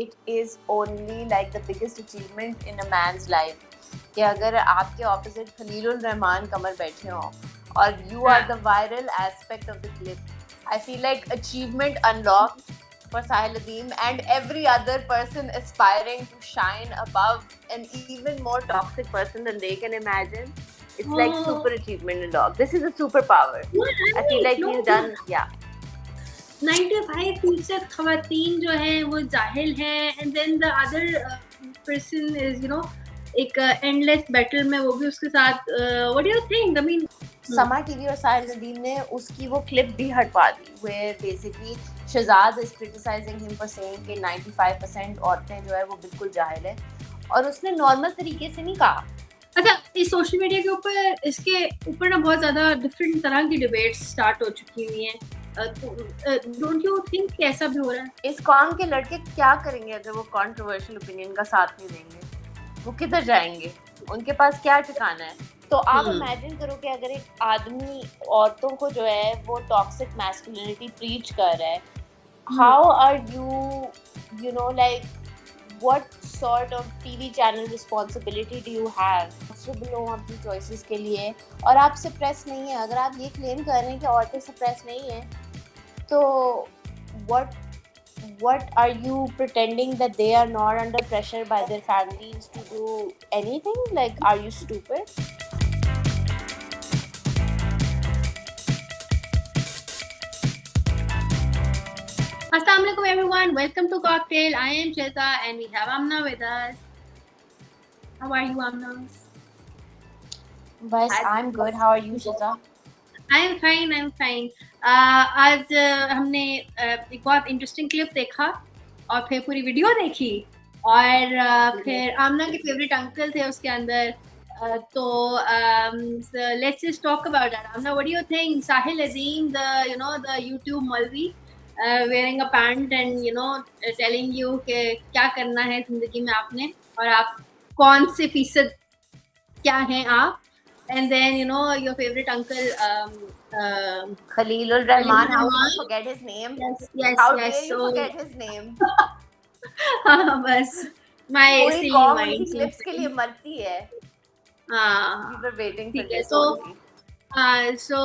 it is only like the biggest achievement in a man's life कि अगर आपके opposite Khalilur Rahman कमर बैठे हों और you are the viral aspect of the clip. I feel like achievement unlocked for Sahil Adeem and every other person aspiring to shine above an even more toxic person than they can imagine. It's like super achievement unlocked. This is a superpower. I feel like he's done, yeah. 95% खवातीन जो हैं वो जाहिल हैं and then the other person is एक endless battle में वो भी उसके साथ what do you think? I mean समा टीवी और साहिल नदीम ने उसकी वो क्लिप भी हटवा दी where basically Shahzad is criticizing him for saying कि 95% औरतें जो है वो बिल्कुल जाहिल है और उसने नॉर्मल तरीके से नहीं कहा। अच्छा, इस सोशल मीडिया के ऊपर इसके ऊपर ना बहुत ज़्यादा डिफरेंट तरह की डिबेट्स स्टार्ट हो चुकी हुई हैं। डोंट यू थिंक कि ऐसा भी हो रहा है? इस कौम के लड़के क्या करेंगे अगर वो कंट्रोवर्शियल ओपिनियन का साथ नहीं देंगे? वो किधर जाएंगे? उनके पास क्या ठिकाना है? तो आप इमेजिन करो कि अगर एक आदमी औरतों को जो है वो टॉक्सिक मैस्कुलिनिटी प्रीच कर रहा है, how are you know like what sort of TV channel responsibility do you have? Responsible हो अपनी choices के लिए और आप suppress नहीं है। अगर आप ये claim कर रहे हैं कि औरतें suppress नहीं है, तो what are you pretending that they are not under pressure by their families to do anything? Like, are you stupid? Assalamualaikum everyone, welcome to Cocktail. I am Shweta and we have Amna with us. How are you, Amna? Bas, I'm good. How are you, Shweta? I'm fine. आज हमने एक बहुत interesting clip देखा और फिर पूरी video देखी और फिर आमना के फेवरेट अंकल थे उसके अंदर तो let's just talk about that. Amna, what do you think? Sahil Adeem, the YouTube Malvi, wearing a pant and telling you कि क्या करना है जिंदगी में आपने और आप कौन से फीसद क्या हैं आप, and then your favorite uncle Khalilur Rahman. How will you forget his name? Yes, How dare you forget his name? बस my पूरी कौम उनकी क्लिप्स के लिए मरती है। We were waiting for this only. So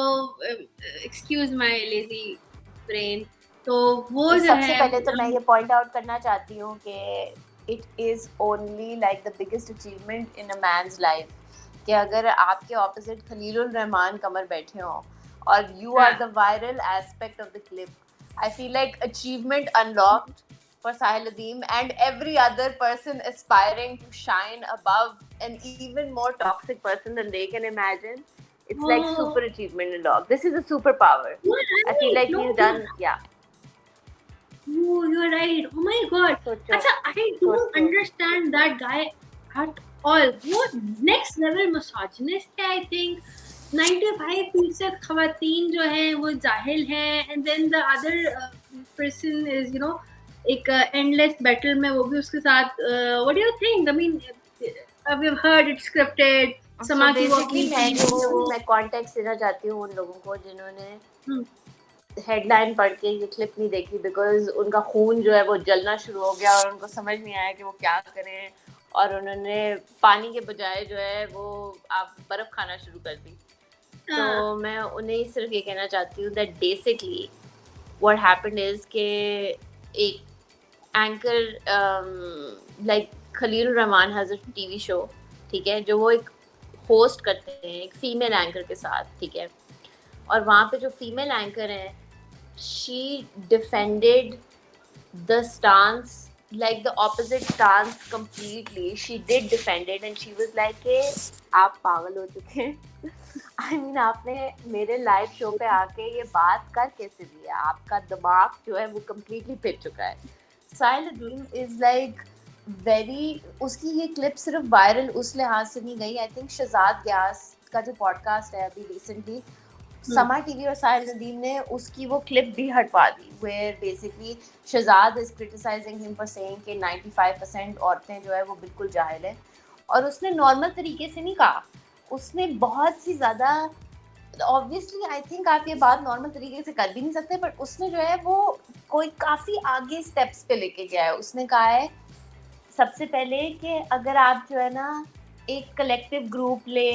excuse my lazy brain. तो वो जो सबसे पहले तो मैं ये पॉइंट आउट करना चाहती हूँ कि it is only like the biggest achievement in a man's life कि अगर आपके opposite खलीलुर रहमान कमर बैठे हों और you are the viral aspect of the clip. I feel like achievement unlocked for Sahil Adeem and every other person aspiring to shine above an even more toxic person than they can imagine. It's like super achievement unlocked. This is a superpower. I feel like he's done, yeah. Oh, you're right. Oh my god. Achha, I don't understand that guy at all. What next level misogynist है, I think. 95% खवातीन जो हैं वो जाहिल हैं and then the other person is एक endless battle में वो भी उसके साथ what do you think? I mean, we've heard it's scripted. समा की मैं context देना चाहती हूँ उन लोगों को जिन्होंने हेडलाइन पढ़ के ये क्लिप नहीं देखी बिकॉज उनका खून जो है वो जलना शुरू हो गया और उनको समझ नहीं आया कि वो क्या करें और उन्होंने पानी के बजाय जो है वो आप बर्फ खाना शुरू कर दी। तो मैं उन्हें सिर्फ ये कहना चाहती हूँ that basically what happened is के एक anchor like Khalil Rahman has a TV show, ठीक है, जो वो एक होस्ट करते हैं एक फीमेल एंकर के साथ, ठीक है, और वहाँ पे जो फीमेल एंकर हैं she defended the stance like the opposite stance completely. She did defend it and she was like कि आप पागल हो चुके हैं। I mean आपने मेरे लाइव शो पे आके ये बात कर कैसे दिया? आपका दिमाग जो है वो completely फिट चुका है। Sahil Adeem is like very उसकी ये क्लिप सिर्फ वायरल उस लिहाज से नहीं गई। I think शहजाद ग्यास का जो पॉडकास्ट है अभी रिसेंटली समा टीवी और साहिल नदीम ने उसकी वो क्लिप भी हटवा दी where basically Shahzad is criticizing him for saying कि 95% औरतें जो है वो बिल्कुल जाहिल है और उसने नॉर्मल तरीके से नहीं कहा, उसने बहुत ही ज़्यादा ऑब्वियसली आई थिंक आप ये बात नॉर्मल तरीके से कर भी नहीं सकते, बट उसने जो है वो कोई काफी आगे स्टेप्स पे लेके गया है। उसने कहा है सबसे पहले कि अगर आप जो है ना एक कलेक्टिव ग्रुप ले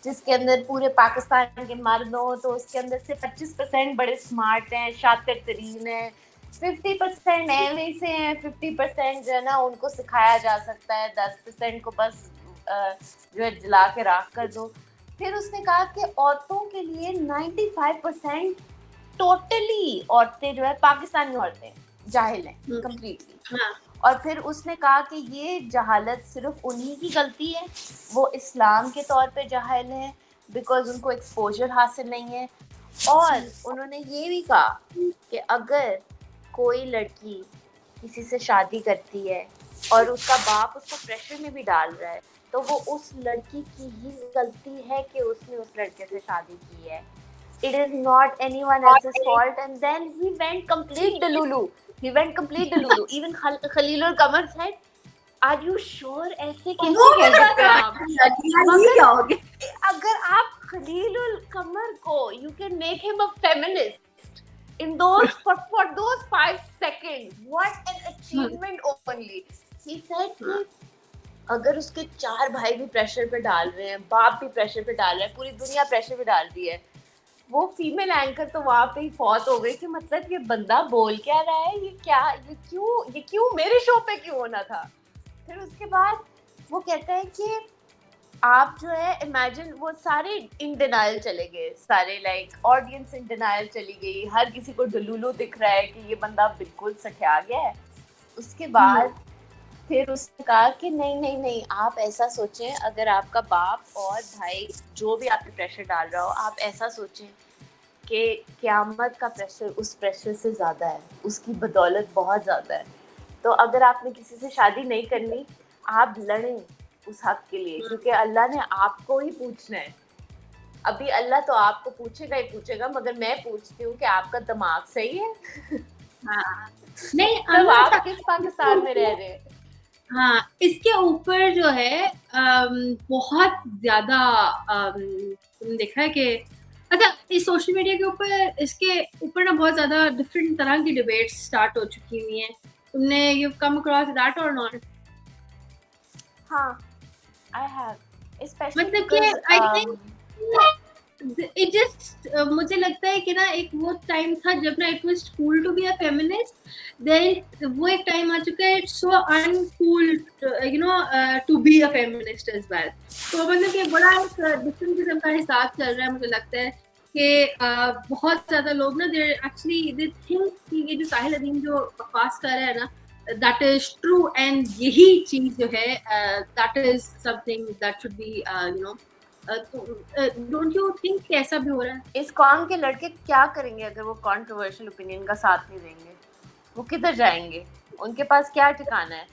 जिसके अंदर पूरे पाकिस्तान के मर्द हो, तो उसके अंदर से 25% बड़े स्मार्ट हैं, शातिर तरीन हैं, 50% एवं से हैं, 50% जो है ना उनको सिखाया जा सकता है, 10% को बस जो है जला के राख कर दो। फिर उसने कहा कि औरतों के लिए 95% टोटली औरतें जो है पाकिस्तानी औरतें जाहिल हैं कंप्लीटली। हाँ, और फिर उसने कहा कि ये जहालत सिर्फ उन्हीं की गलती है, वो इस्लाम के तौर पे जाहिल है बिकॉज उनको एक्सपोजर हासिल नहीं है। और उन्होंने ये भी कहा कि अगर कोई लड़की किसी से शादी करती है और उसका बाप उसको प्रेशर में भी डाल रहा है, तो वो उस लड़की की ही गलती है कि उसने उस लड़के से शादी की है। It is not anyone else's fault. And then he went complete delulu. He went complete delulu. Even Khalilul Qamar said, "Are you sure? ऐसे कैसे कह सकते हैं आप?" ये क्या हो गया? अगर आप Khalilul Qamar को, you can make him a feminist in those for those 5 seconds. What an achievement only. He said कि अगर उसके 4 भाई भी प्रेशर पे डाल रहे हैं, बाप भी प्रेशर पे डाल रहा है, पूरी दुनिया प्रेशर पे डाल रही है, वो फीमेल एंकर तो वहां पे ही फौत हो गई कि मतलब ये बंदा बोल क्या रहा है, ये क्यों मेरे शो पे क्यों होना था। फिर उसके बाद वो कहता है कि आप जो है इमेजिन, वो सारे इन डिनाइल चले गए, सारे लाइक ऑडियंस इन डिनाइल चली गई, हर किसी को डुलुलू दिख रहा है कि ये बंदा बिल्कुल सठिया गया है। उसके बाद फिर उसने कहा कि नहीं नहीं नहीं, आप ऐसा सोचें, अगर आपका बाप और भाई जो भी आप पे प्रेशर डाल रहा हो, आप ऐसा सोचें कि क़यामत का प्रेशर उस प्रेशर से ज़्यादा है, उसकी बदौलत बहुत ज़्यादा है। तो अगर आपने किसी से शादी नहीं करनी, आप लड़ें उस हक के लिए, क्योंकि अल्लाह ने आपको ही पूछना है। अभी अल्लाह तो आपको पूछेगा ही पूछेगा, मगर मैं पूछती हूँ कि आपका दिमाग सही है? हाँ, नहीं तब आप किस पाकिस्तान में रह रहे हैं? हाँ, इसके ऊपर जो है बहुत ज़्यादा तुमने देखा है कि अच्छा, इस सोशल मीडिया के ऊपर इसके ऊपर ना बहुत ज़्यादा डिफरेंट तरह की डिबेट्स स्टार्ट हो चुकी हुई हैं। तुमने यू कम अक्रॉस दैट और नॉट? हाँ, I have, especially मतलब कि because I think it just मुझे लगता है कि ना एक वो टाइम था जब ना it was cool to be a feminist, then वो एक टाइम आ चुका है it's so uncool you know to be a feminist as well. तो मतलब कि बड़ा एक डिफरेंट किस्म का हिसाब चल रहा है। मुझे लगता है कि बहुत ज्यादा लोग ना दे एक्चुअली दे थिंक कि ये जो साहिल अदीम जो बकवास कर रहा है ना, दैट इज ट्रू, एंड यही चीज जो है that is something that should be you know. Don't you think कि ऐसा भी हो रहा है? इस कौम के लड़के क्या करेंगे अगर वो कंट्रोवर्शियल ओपिनियन का साथ नहीं देंगे? वो किधर जाएंगे? उनके पास क्या ठिकाना है?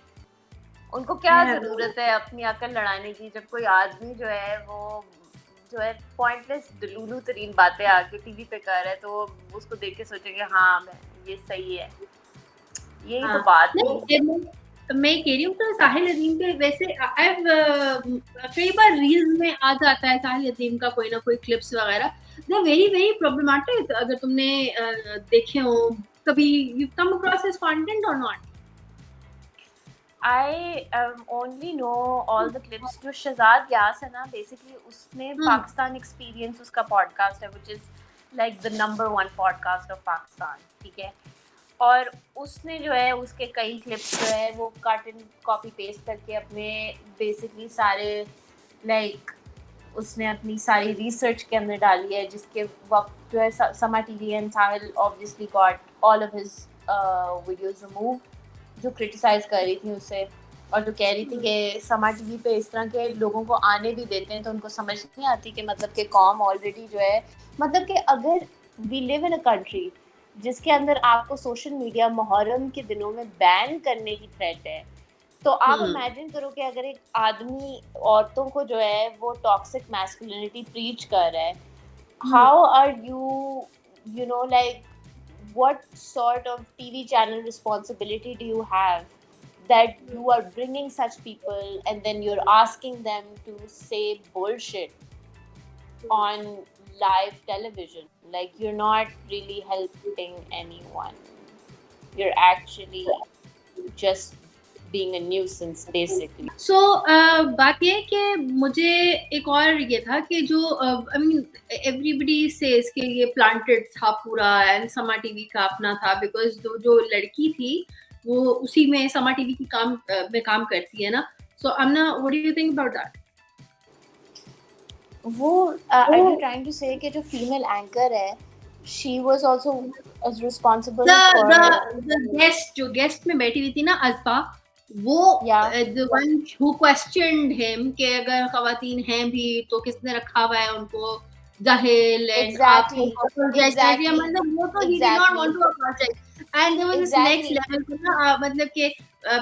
उनको क्या जरूरत है अपनी अकल लड़ाने की, जब कोई आदमी जो है वो जो है पॉइंटलेस दुलूलू तरीन बातें आके टीवी पे कर रहा है, तो उसको देख के सोचेंगे हाँ ये सही है। यही तो बात है। मैं कह रही हूँ तो साहिल अजीम के वैसे कई बार रील्स में आ जाता है साहिल अजीम का कोई ना कोई क्लिप्स वगैरह, दे वेरी वेरी प्रॉब्लमेटिक। अगर तुमने देखे हो कभी, you come across his content और not? I only know all the clips जो शहजाद यास है ना, बेसिकली उसने पाकिस्तान एक्सपीरियंस उसका पॉडकास्ट है, which is like the number 1 podcast of Pakistan, ठीक है। और उसने जो है उसके कई क्लिप्स जो है वो कट एंड कॉपी पेस्ट करके अपने बेसिकली सारे लाइक उसने अपनी सारी रिसर्च के अंदर डाली है, जिसके वक्त जो है समा TV and Sahil obviously got all of his videos removed, जो क्रिटिसाइज कर रही थी उसे, और जो कह रही थी कि समा टीवी पे इस तरह के लोगों को आने भी देते हैं तो उनको समझ नहीं आती कि मतलब कि कौम ऑलरेडी जो है, मतलब कि अगर we live in a country जिसके अंदर आपको सोशल मीडिया मुहर्रम के दिनों में बैन करने की थ्रेट है, तो आप इमेजिन करो कि अगर एक आदमी औरतों को जो है वो टॉक्सिक मैस्कुलिनिटी प्रीच कर रहा है, how are you know like what sort of TV channel responsibility do you have that you are bringing such people and then you're asking them to say bullshit on live television. Like, you're not really helping anyone. You're actually just being a nuisance, basically. सो बात ये है कि मुझे एक और ये था कि जो आई मीन एवरीबडी सेज कि ये प्लांटेड था पूरा एंड समा टीवी का अपना था बिकॉज जो लड़की थी वो उसी में समा टीवी की में काम करती है ना. So Amna, what do you think about that? वो are you trying to say कि जो फीमेल एंकर है, she was also as responsible for the guest जो गेस्ट में बैठी हुई थी ना अज़बा, वो Yeah. the one who questioned him कि अगर खवातीन हैं भी तो किसने रखा हुआ है उनको जाहिल and Exactly. आपको apologize कर दिया, Exactly. मतलब वो तो he did not Exactly. want to apologize. And there was this next Exactly. level पे ना मतलब कि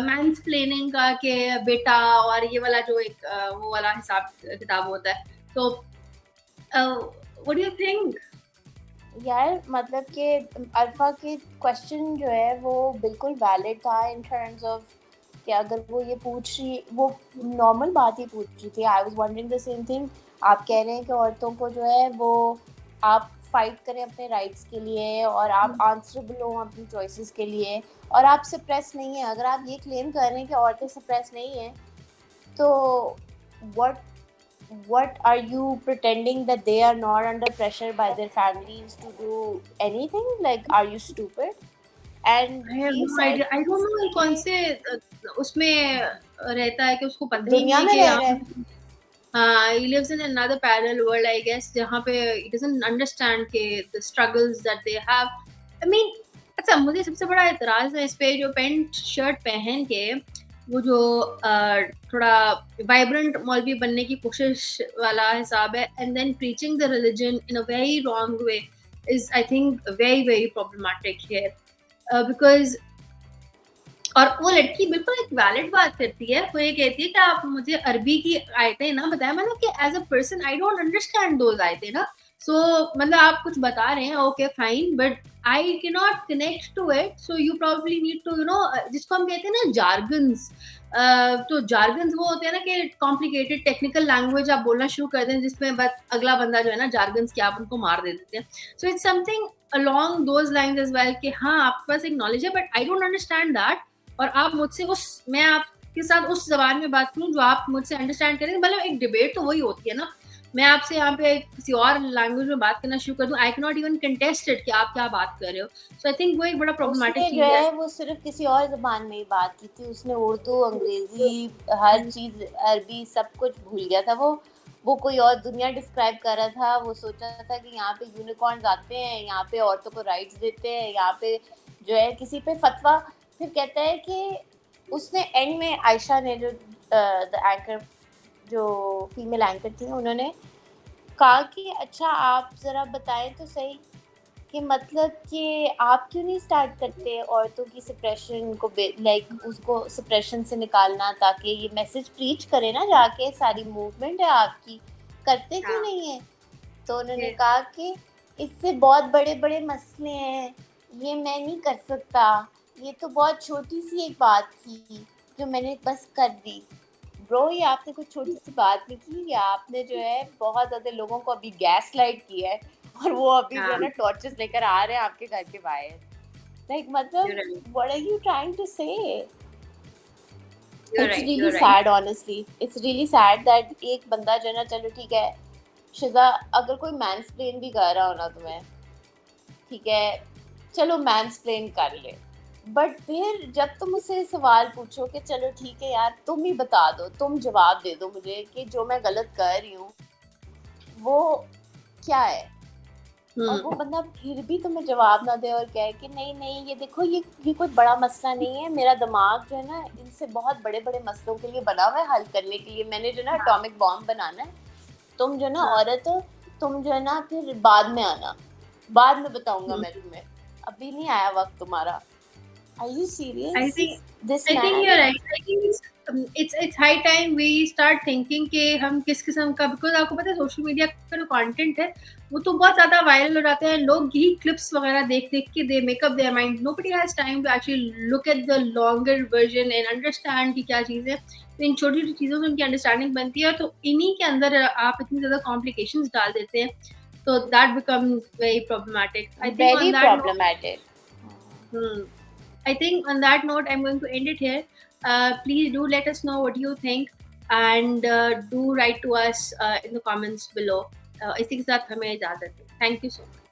mansplaining का कि बेटा और ये वाला जो एक वो वाला हिसाब किताब होता है. So what do you think? यार मतलब कि अल्फा के क्वेश्चन जो है वो बिल्कुल वैलिड था इन टर्म्स ऑफ कि अगर वो ये पूछ रही, वो नॉर्मल बात ही पूछ रही थी. I was wondering the same thing. आप कह रहे हैं कि औरतों को जो है वो आप फाइट करें अपने राइट्स के लिए और आप आंसरेबल हो अपनी चॉइसेस के लिए, और आप सप्रेस नहीं है. अगर आप ये क्लेम कर रहे हैं कि औरतें सप्रेस नहीं हैं, तो what are you pretending that they are not under pressure by their families to do anything? Like, are you stupid? And I have he no said idea. I don't know ये कौन से उसमें रहता है कि उसको पता ही दुनिया नहीं में कि रह रहा है. हाँ, he lives in another parallel world, I guess, जहाँ पे he doesn't understand के the struggles that they have. I mean, अच्छा मुझे सबसे बड़ा एतराज़ है इस पे जो पेंट शर्ट पहन के वो जो थोड़ा वाइब्रेंट मौलवी बनने की कोशिश वाला हिसाब है and then preaching the religion in a very wrong way is, I think, very very problematic here. Because और वो लड़की बिल्कुल एक वैलिड बात करती है. वो ये कहती है कि आप मुझे अरबी की आयतें ना बताएं, मतलब कि as a person I don't understand those आयतें ना. सो मतलब आप कुछ बता रहे हैं, okay fine, but I can not connect to it. So you probably need to जिसको हम कहते हैं ना जार्गन्स. तो जार्गन्स वो होते हैं ना कि कॉम्प्लिकेटेड टेक्निकल लैंग्वेज आप बोलना शुरू कर दें जिसमें बस अगला बंदा जो है ना जार्गन्स के आप उनको मार दे देते हैं. So it's something along those lines as well कि हाँ आपके पास एक नॉलेज है but I don't understand that, और आप मुझसे मैं आपके साथ उस ज़बान में बात करूँ जो आप मुझसे अंडरस्टैंड करें. मतलब एक डिबेट तो वही होती है ना. मैं आपसे यहाँ पे किसी और लैंग्वेज में बात करना शुरू कर दूँ, आई can not even contest it कि आप क्या बात कर रहे हो. सो आई थिंक वो एक बड़ा प्रॉब्लमेटिक उसने चीज़ जो है. है वो सिर्फ किसी और जबान में ही बात की थी. उसने उर्दू, अंग्रेजी, हर चीज, अरबी, सब कुछ भूल गया था. वो कोई और दुनिया डिस्क्राइब कर रहा था. वो सोचा था कि यहाँ पे यूनिकॉर्न्स आते हैं, यहाँ पे औरतों को राइट्स देते हैं, यहाँ पे जो है किसी पे फतवा. फिर कहता है कि उसने एंड में आयशा ने जो द एंकर, जो फीमेल एंकर थी, उन्होंने कहा कि अच्छा आप ज़रा बताएं तो सही कि मतलब कि आप क्यों नहीं स्टार्ट करते औरतों की सप्रेशन को, लाइक उसको सप्रेशन से निकालना, ताकि ये मैसेज प्रीच करे ना जाके. सारी मूवमेंट है आपकी, करते क्यों नहीं है? तो उन्होंने कहा कि इससे बहुत बड़े बड़े मसले हैं, ये मैं नहीं कर सकता, ये तो बहुत छोटी सी एक बात थी जो मैंने बस कर दी. ब्रो, ये आपने कुछ छोटी सी बात नहीं की, ये आपने जो है बहुत ज़्यादा लोगों को अभी गैस लाइट किया है, और वो अभी जो है ना टॉर्चेस लेकर आ रहे हैं आपके घर के बाहर. लाइक मतलब what are you trying to say? It's really sad, honestly it's really sad that एक बंदा जो है ना, चलो ठीक है शिजा, अगर कोई मैंसप्लेन भी कर रहा हो ना तुम्हें, ठीक है चलो मैंसप्लेन कर ले, बट फिर जब तुम मुझसे सवाल पूछो कि चलो ठीक है यार तुम ही बता दो, तुम जवाब दे दो मुझे कि जो मैं गलत कर रही हूँ वो क्या है, और वो बंदा फिर भी तुम्हें जवाब ना दे और कहे कि नहीं नहीं ये देखो ये कोई बड़ा मसला नहीं है, मेरा दिमाग जो है ना इनसे बहुत बड़े बड़े मसलों के लिए बना हुआ है, हल करने के लिए. मैंने जो ना एटॉमिक बॉम्ब बनाना है, तुम जो ना औरत हो, तुम जो है ना फिर बाद में आना, बाद में बताऊंगा मैं तुम्हें, अभी नहीं आया वक्त तुम्हारा. Are you serious? I think this I man, think you're right. I think it's high time we start thinking कि हम किस किस्म का, because आपको पता है सोशल मीडिया का जो कंटेंट है वो तो बहुत ज़्यादा वायरल हो जाते हैं. लोग यही क्लिप्स वगैरह देख देख के they make up their mind. Nobody has time to actually look at the longer version and understand कि क्या चीज़ है. तो इन छोटी छोटी चीज़ों से उनकी अंडरस्टैंडिंग बनती है, तो इन्हीं के अंदर आप इतनी ज़्यादा कॉम्प्लिकेशंस डाल देते हैं. So that becomes very problematic. I think Very on that note, problematic. I think on that note, I'm going to end it here. Please do let us know what you think, and do write to us in the comments below. इसी के साथ हमें इजाजत है. Thank you so much.